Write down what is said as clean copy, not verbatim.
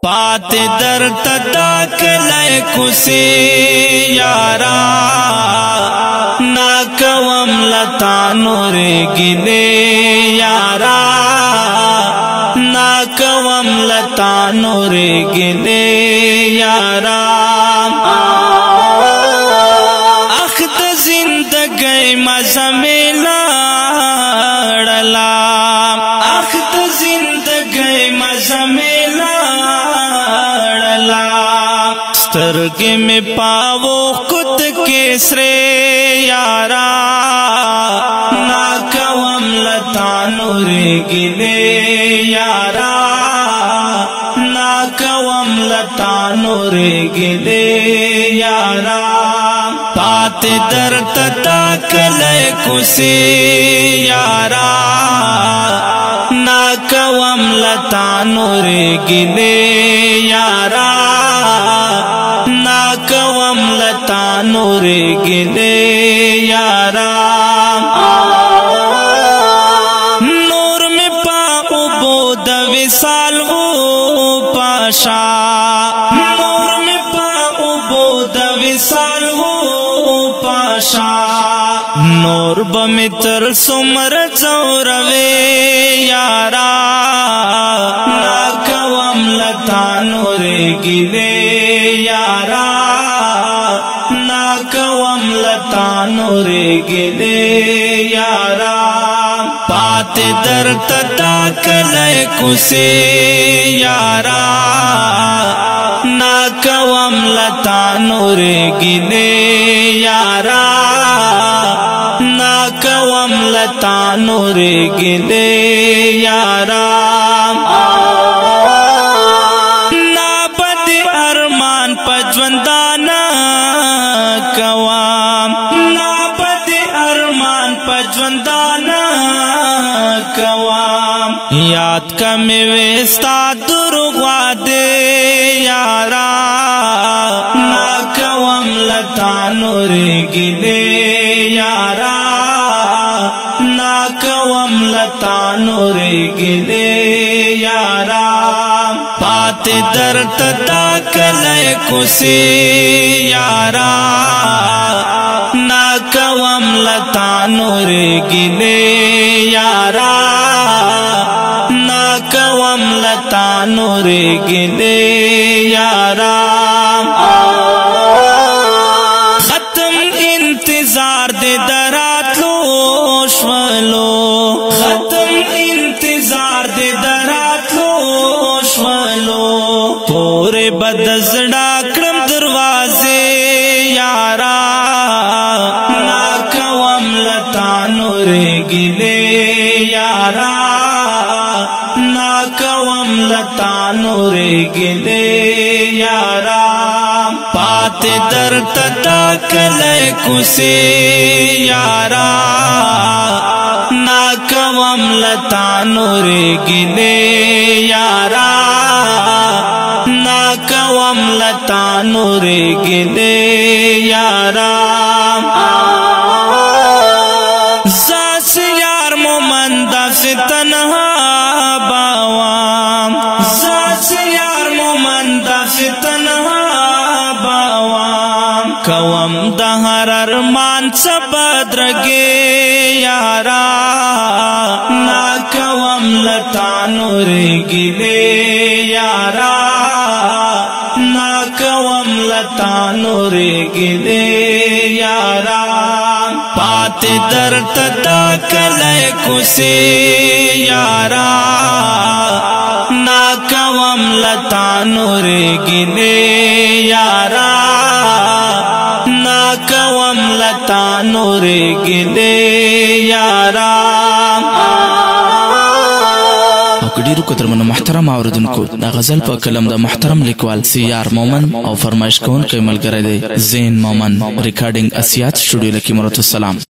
پات در تدا کلائے کسی یارا ناکوم لتا نور گلے یارا ناکوم لتا نور گلے یارا اخت زندگی مزہ میلا ڈلا اخت زندگی مزہ میلا ڈلا سترگی میں پاو کت کے سرے یارا ناکوم لتا نور گلے یارا ناکوم لتا نور گلے یارا پات در تتا کلے کسی یارا ناکوم لتا نور گلے یارا ناکوم لتا نور گلے یارا نور میں پاؤ بود وصال وہ پاشا نور میں پاؤ بود وصال وہ پاشا نور بمتر سمر زوروے یارا ناکوم لتا نور گلے یارا ناکوم لتا نور گلے یارا پات در تتا کلے کسی یارا ناکوم لتا نور گلے یارا ناکوم لتا نور گلے یارا نابد ارمان پجوندانا کوام نابد ارمان پجوندانا کوام یاد کا میں ویستا درغوا دے یارا ناکوم لتا نور گلے یارا ناکوم لتا نور گلے یارا پات در تتا کلے کسی یارا ناکوم لتا نور گلے یارا ناکوم لتا نور گلے یارا ختم انتظار دے دراتلو شولو ختم انتظار دے دراتلو شولو پورے بدزڑا کرم دروازے یارا ناکوم لتا نور گلے یارا ناکوم لتا نور گلے یارا پات در تتا کلے کسی یارا ناکوم لتا نور گلے یارا ناکوم لتا نور گلے یارا زاس یار مومند سے تنہا باوام زاس یار مومند سے تنہا باوام کوم دہر ارمان سبدرگے یارا ناکوم لتا نور گلے یارا ناکوم لتا نور گلے یارا پات در تتا کلے کسی یارا ناکوم لتا نور گلے یارا ناکوم لتا نور گلے یارا ډیرو قدرمنو محترم اوریدونکو دا غزل په کلم د محترم لیکوال سیار مومن او فرمایش کوونکی ملګری دی زین مومن ریکارډینګ اسیات سټوډیو لکی مرتو سلام